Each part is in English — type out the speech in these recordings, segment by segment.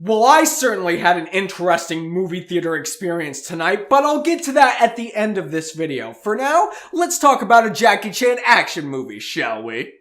Well, I certainly had an interesting movie theater experience tonight, but I'll get to that at the end of this video. For now, let's talk about a Jackie Chan action movie, shall we?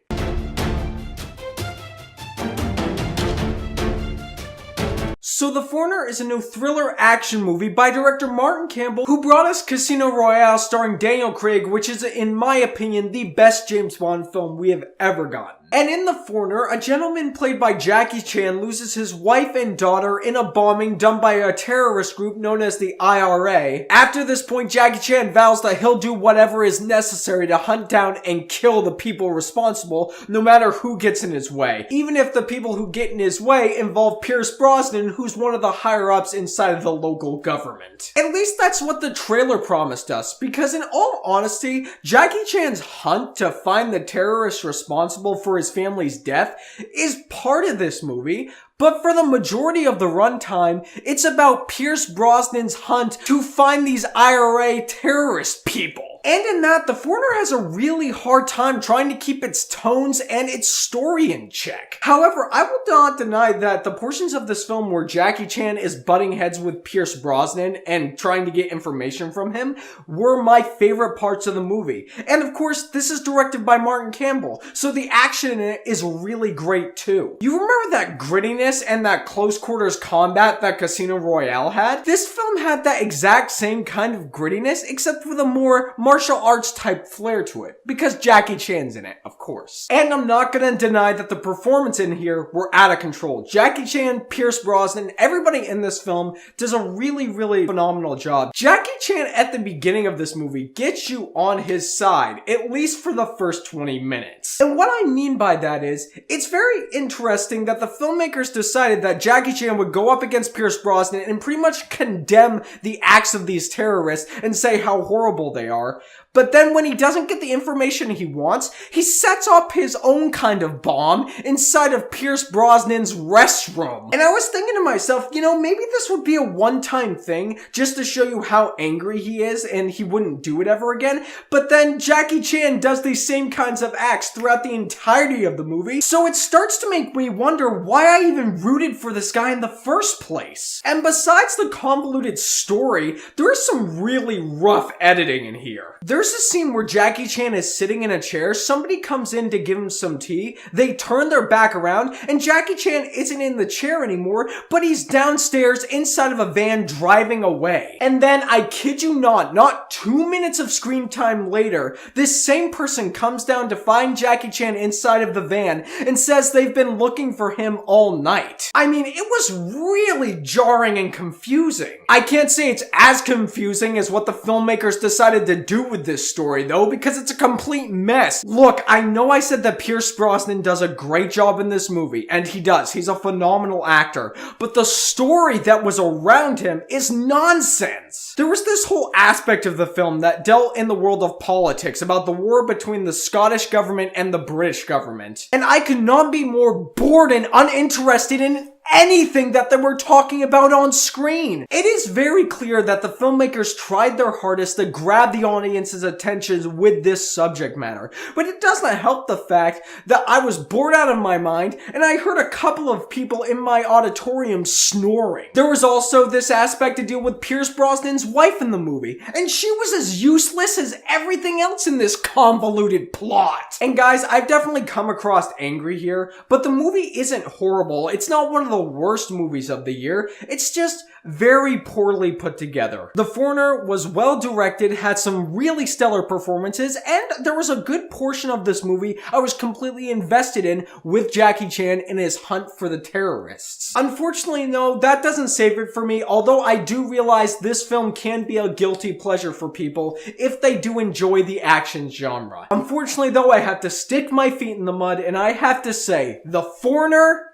So The Foreigner is a new thriller action movie by director Martin Campbell, who brought us Casino Royale starring Daniel Craig, which is, in my opinion, the best James Bond film we have ever gotten. And in The Foreigner, a gentleman played by Jackie Chan loses his wife and daughter in a bombing done by a terrorist group known as the IRA. After this point, Jackie Chan vows that he'll do whatever is necessary to hunt down and kill the people responsible, no matter who gets in his way. Even if the people who get in his way involve Pierce Brosnan, who's one of the higher-ups inside of the local government. At least that's what the trailer promised us, because in all honesty, Jackie Chan's hunt to find the terrorists responsible for his family's death is part of this movie, but for the majority of the runtime, it's about Pierce Brosnan's hunt to find these IRA terrorist people. And in that, The Foreigner has a really hard time trying to keep its tones and its story in check. However, I will not deny that the portions of this film where Jackie Chan is butting heads with Pierce Brosnan and trying to get information from him were my favorite parts of the movie. And of course, this is directed by Martin Campbell, so the action in it is really great too. You remember that grittiness and that close quarters combat that Casino Royale had? This film had that exact same kind of grittiness, except with a more martial arts type flair to it, because Jackie Chan's in it, of course. And I'm not gonna deny that the performances in here were out of control. Jackie Chan, Pierce Brosnan, everybody in this film does a really phenomenal job. Jackie Chan at the beginning of this movie gets you on his side, at least for the first 20 minutes. And what I mean by that is, it's very interesting that the filmmakers decided that Jackie Chan would go up against Pierce Brosnan and pretty much condemn the acts of these terrorists and say how horrible they are. But then when he doesn't get the information he wants, he sets up his own kind of bomb inside of Pierce Brosnan's restroom. And I was thinking to myself, you know, maybe this would be a one-time thing just to show you how angry he is and he wouldn't do it ever again. But then Jackie Chan does these same kinds of acts throughout the entirety of the movie. So it starts to make me wonder why I even rooted for this guy in the first place. And besides the convoluted story, there is some really rough editing in here. There's a scene where Jackie Chan is sitting in a chair, somebody comes in to give him some tea, they turn their back around, and Jackie Chan isn't in the chair anymore, but he's downstairs inside of a van driving away. And then, I kid you not 2 minutes of screen time later, this same person comes down to find Jackie Chan inside of the van and says they've been looking for him all night. I mean, it was really jarring and confusing. I can't say it's as confusing as what the filmmakers decided to do with this story though, because it's a complete mess. Look, I know I said that Pierce Brosnan does a great job in this movie, and he does. He's a phenomenal actor, but the story that was around him is nonsense. There was this whole aspect of the film that dealt in the world of politics about the war between the Scottish government and the British government, and I could not be more bored and uninterested in anything that they were talking about on screen. It is very clear that the filmmakers tried their hardest to grab the audience's attention with this subject matter, but it doesn't help the fact that I was bored out of my mind and I heard a couple of people in my auditorium snoring. There was also this aspect to deal with Pierce Brosnan's wife in the movie, and she was as useless as everything else in this convoluted plot. And guys, I've definitely come across angry here, but the movie isn't horrible. It's not one of the worst movies of the year. It's just very poorly put together. The Foreigner was well directed, had some really stellar performances, and there was a good portion of this movie I was completely invested in with Jackie Chan in his hunt for the terrorists. Unfortunately, no, that doesn't save it for me, although I do realize this film can be a guilty pleasure for people if they do enjoy the action genre. Unfortunately though, I have to stick my feet in the mud and I have to say, The Foreigner,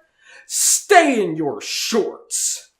stay in your shorts.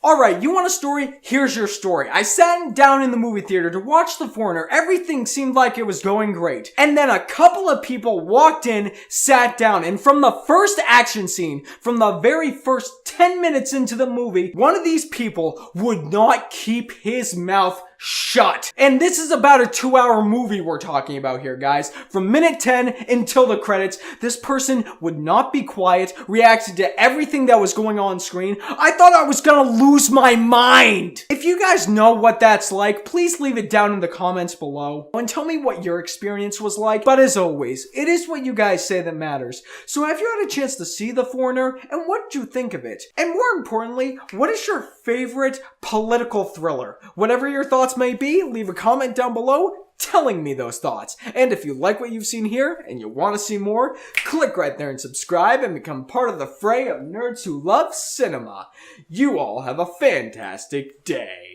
Alright, you want a story? Here's your story. I sat down in the movie theater to watch The Foreigner. Everything seemed like it was going great. And then a couple of people walked in, sat down, and from the first action scene, from the very first 10 minutes into the movie, one of these people would not keep his mouth shut. And this is about a 2-hour movie we're talking about here, guys. From minute 10 until the credits, this person would not be quiet, reacted to everything that was going on screen. I thought I was gonna lose my mind. If you guys know what that's like, please leave it down in the comments below and tell me what your experience was like. But as always, it is what you guys say that matters. So have you had a chance to see The Foreigner, and what did you think of it? And more importantly, what is your favorite political thriller? Whatever your thoughts may be, leave a comment down below telling me those thoughts. And if you like what you've seen here and you want to see more, click right there and subscribe and become part of the fray of nerds who love cinema. You all have a fantastic day.